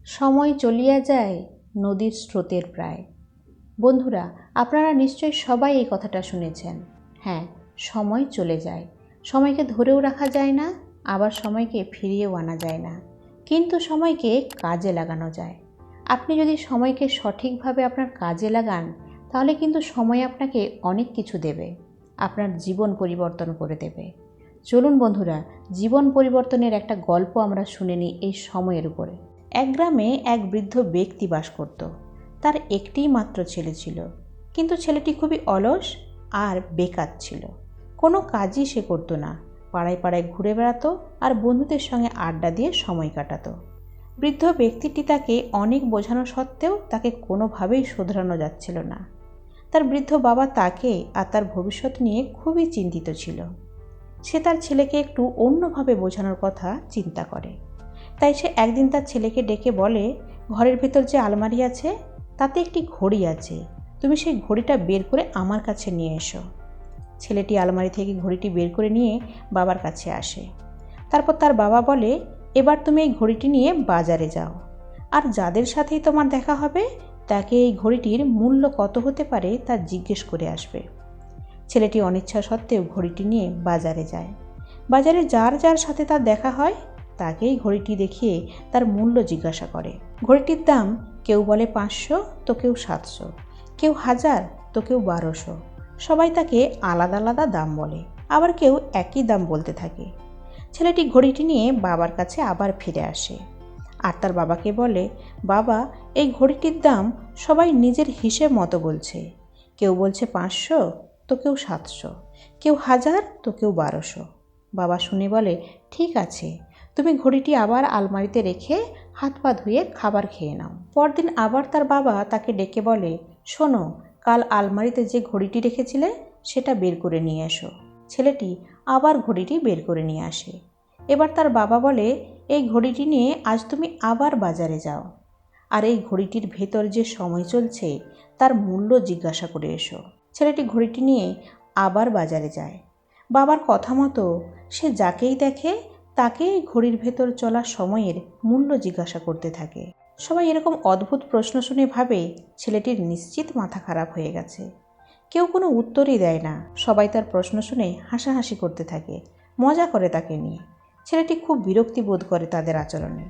সময় চলিয়া যায় নদীর স্রোতের প্রায়। বন্ধুরা, আপনারা নিশ্চয়ই সবাই এই কথাটা শুনেছেন। হ্যাঁ, সময় চলে যায়, সময়কে ধরেও রাখা যায় না, আবার সময়কে ফিরিয়েও আনা যায় না, কিন্তু সময়কে কাজে লাগানো যায়। আপনি যদি সময়কে সঠিকভাবে আপনার কাজে লাগান, তাহলে কিন্তু সময় আপনাকে অনেক কিছু দেবে, আপনার জীবন পরিবর্তন করে দেবে। চলুন বন্ধুরা, জীবন পরিবর্তনের একটা গল্প আমরা শুনে নিই এই সময়ের উপরে। এক গ্রামে এক বৃদ্ধ ব্যক্তি বাস করত। তার একটিই মাত্র ছেলে ছিল, কিন্তু ছেলেটি খুবই অলস আর বেকার ছিল। কোনো কাজই সে করতো না, পাড়ায় পাড়ায় ঘুরে বেড়াতো আর বন্ধুদের সঙ্গে আড্ডা দিয়ে সময় কাটাতো। বৃদ্ধ ব্যক্তিটি তাকে অনেক বোঝানো সত্ত্বেও তাকে কোনোভাবেই শোধরানো যাচ্ছিল না। তার বৃদ্ধ বাবা তাকে আর তার ভবিষ্যৎ নিয়ে খুবই চিন্তিত ছিল। সে তার ছেলেকে একটু অন্যভাবে বোঝানোর কথা চিন্তা করে। তাই সে একদিন তার ছেলেকে ডেকে বলে, ঘরের ভেতর যে আলমারি আছে তাতে একটি ঘড়ি আছে, তুমি সেই ঘড়িটা বের করে আমার কাছে নিয়ে এসো। ছেলেটি আলমারি থেকে ঘড়িটি বের করে নিয়ে বাবার কাছে আসে। তারপর তার বাবা বলে, এবার তুমি এই ঘড়িটি নিয়ে বাজারে যাও, আর যাদের সাথেই তোমার দেখা হবে তাকে এই ঘড়িটির মূল্য কত হতে পারে তা জিজ্ঞেস করে আসবে। ছেলেটি অনিচ্ছা সত্ত্বেও ঘড়িটি নিয়ে বাজারে যায়। বাজারে যার যার সাথে তার দেখা হয় তাকেই ঘড়িটি দেখিয়ে তার মূল্য জিজ্ঞাসা করে। ঘড়িটির দাম কেউ বলে 500, তো কেউ 700, কেউ 1000, তো কেউ 1200। সবাই তাকে আলাদা আলাদা দাম বলে, আবার কেউ একই দাম বলতে থাকে। ছেলেটি ঘড়িটি নিয়ে বাবার কাছে আবার ফিরে আসে আর তার বাবাকে বলে, বাবা, এই ঘড়িটির দাম সবাই নিজের হিসেব মতো বলছে। কেউ বলছে 500, তো কেউ 700, কেউ 1000, তো কেউ 1200। বাবা শুনে বলে, ঠিক আছে, তুমি ঘড়িটি আবার আলমারিতে রেখে হাত পা ধুয়ে খাবার খেয়ে নাও। পরদিন আবার তার বাবা তাকে ডেকে বলে, শোনো, কাল আলমারিতে যে ঘড়িটি রেখেছিলে সেটা বের করে নিয়ে এসো। ছেলেটি আবার ঘড়িটি বের করে নিয়ে আসে। এবার তার বাবা বলে, এই ঘড়িটি নিয়ে আজ তুমি আবার বাজারে যাও, আর এই ঘড়িটির ভেতর যে সময় চলছে তার মূল্য জিজ্ঞাসা করে এসো। ছেলেটি ঘড়িটি নিয়ে আবার বাজারে যায়। বাবার কথা মতো সে যাকেই দেখে তাকেই ঘড়ির ভেতর চলা সময়ের মূল্য জিজ্ঞাসা করতে থাকে। সবাই এরকম অদ্ভুত প্রশ্ন শুনে ভাবে ছেলেটির নিশ্চিত মাথা খারাপ হয়ে গেছে। কেউ কোনো উত্তরই দেয় না। সবাই তার প্রশ্ন শুনে হাসাহাসি করতে থাকে, মজা করে তাকে নিয়ে। ছেলেটি খুব বিরক্তি বোধ করে তাদের আচরণে।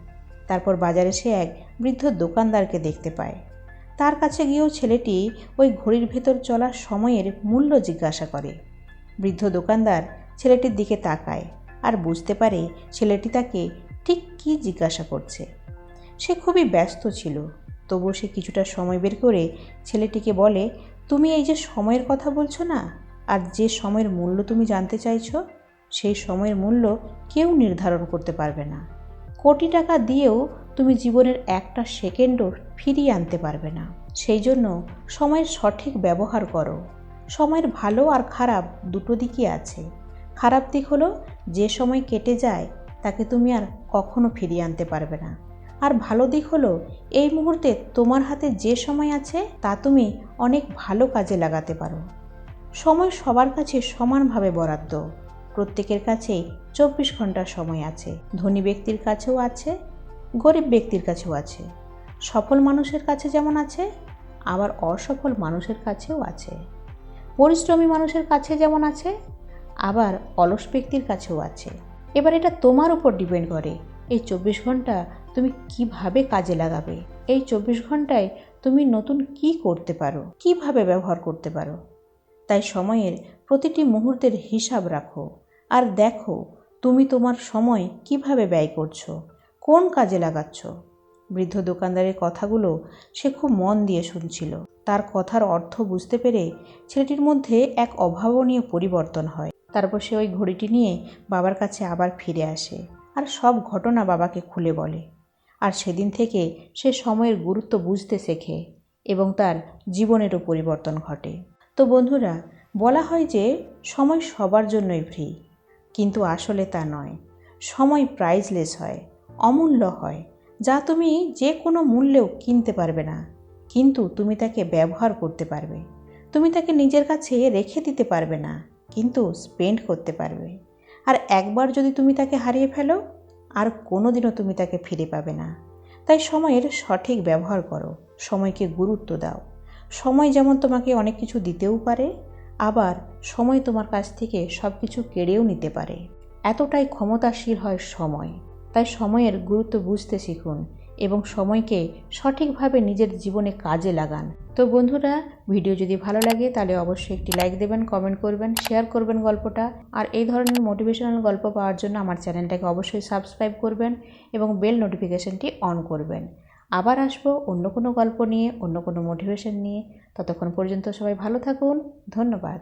তারপর বাজারে সে এক বৃদ্ধ দোকানদারকে দেখতে পায়। তার কাছে গিয়েও ছেলেটি ওই ঘড়ির ভেতর চলা সময়ের মূল্য জিজ্ঞাসা করে। বৃদ্ধ দোকানদার ছেলেটির দিকে তাকায় আর বুঝতে পারে ছেলেটি তাকে ঠিক কী জিজ্ঞাসা করছে। সে খুবই ব্যস্ত ছিল, তবুও সে কিছুটা সময় বের করে ছেলেটিকে বলে, তুমি এই যে সময়ের কথা বলছো না, আর যে সময়ের মূল্য তুমি জানতে চাইছো, সেই সময়ের মূল্য কেউ নির্ধারণ করতে পারবে না। কোটি টাকা দিয়েও তুমি জীবনের একটা সেকেন্ডও ফিরিয়ে আনতে পারবে না। সেই জন্য সময়ের সঠিক ব্যবহার করো। সময়ের ভালো আর খারাপ দুটো দিকই আছে। খারাপ দিক হলো যে সময় কেটে যায় তাকে তুমি আর কখনো ফিরিয়ে আনতে পারবে না। আর ভালো দিক হলো এই মুহূর্তে তোমার হাতে যে সময় আছে তা তুমি অনেক ভালো কাজে লাগাতে পারো। সময় সবার কাছে সমানভাবে বরাদ্দ। প্রত্যেকের কাছেই 24 ঘন্টা সময় আছে। ধনী ব্যক্তির কাছেও আছে, গরিব ব্যক্তির কাছেও আছে। সফল মানুষের কাছে যেমন আছে, আবার অসফল মানুষের কাছেও আছে। পরিশ্রমী মানুষের কাছে যেমন আছে, আবার অলস ব্যক্তির কাছেও আছে। এবার এটা তোমার উপর ডিপেন্ড করে এই 24 ঘন্টা তুমি কিভাবে কাজে লাগাবে। এই 24 ঘন্টায় তুমি নতুন কি করতে পারো, কিভাবে ব্যবহার করতে পারো। তাই সময়ের প্রতিটি মুহূর্তের হিসাব রাখো আর দেখো তুমি তোমার সময় কিভাবে ব্যয় করছো, কোন কাজে লাগাচ্ছ। বৃদ্ধ দোকানদারের কথাগুলো সে খুব মন দিয়ে শুনছিল। তার কথার অর্থ বুঝতে পেরে ছেলেটির মধ্যে এক অভাবনীয় পরিবর্তন হয়। তারপর সে ওই ঘড়িটি নিয়ে বাবার কাছে আবার ফিরে আসে আর সব ঘটনা বাবাকে খুলে বলে। আর সেদিন থেকে সে সময়ের গুরুত্ব বুঝতে শেখে এবং তার জীবনেরও পরিবর্তন ঘটে। তো বন্ধুরা, বলা হয় যে সময় সবার জন্যই ফ্রি, কিন্তু আসলে তা নয়। সময় প্রাইসলেস হয়, অমূল্য হয়, যা তুমি যে কোনো মূল্যেও কিনতে পারবে না, কিন্তু তুমি তাকে ব্যবহার করতে পারবে। তুমি তাকে নিজের কাছে রেখে দিতে পারবে না, কিন্তু স্পেন্ড করতে পারবে। আর একবার যদি তুমি তাকে হারিয়ে ফেলো, আর কোনো দিনও তুমি তাকে ফিরে পাবে না। তাই সময়ের সঠিক ব্যবহার করো, সময়কে গুরুত্ব দাও। সময় যেমন তোমাকে অনেক কিছু দিতেও পারে, আবার সময় তোমার কাছ থেকে সব কিছু কেড়েও নিতে পারে। এতটাই ক্ষমতাশীল হয় সময়। তাই সময়ের গুরুত্ব বুঝতে শিখুন এবং সময়কে সঠিকভাবে নিজের জীবনে কাজে লাগান। তো বন্ধুরা, ভিডিও যদি ভালো লাগে তাহলে অবশ্যই একটি লাইক দেবেন, কমেন্ট করবেন, শেয়ার করবেন গল্পটা। আর এই ধরনের মোটিভেশনাল গল্প পাওয়ার জন্য আমার চ্যানেলটাকে অবশ্যই সাবস্ক্রাইব করবেন এবং বেল নোটিফিকেশনটি অন করবেন। আবার আসবো অন্য কোনো গল্প নিয়ে, অন্য কোনো মোটিভেশন নিয়ে। ততক্ষণ পর্যন্ত সবাই ভালো থাকুন। ধন্যবাদ।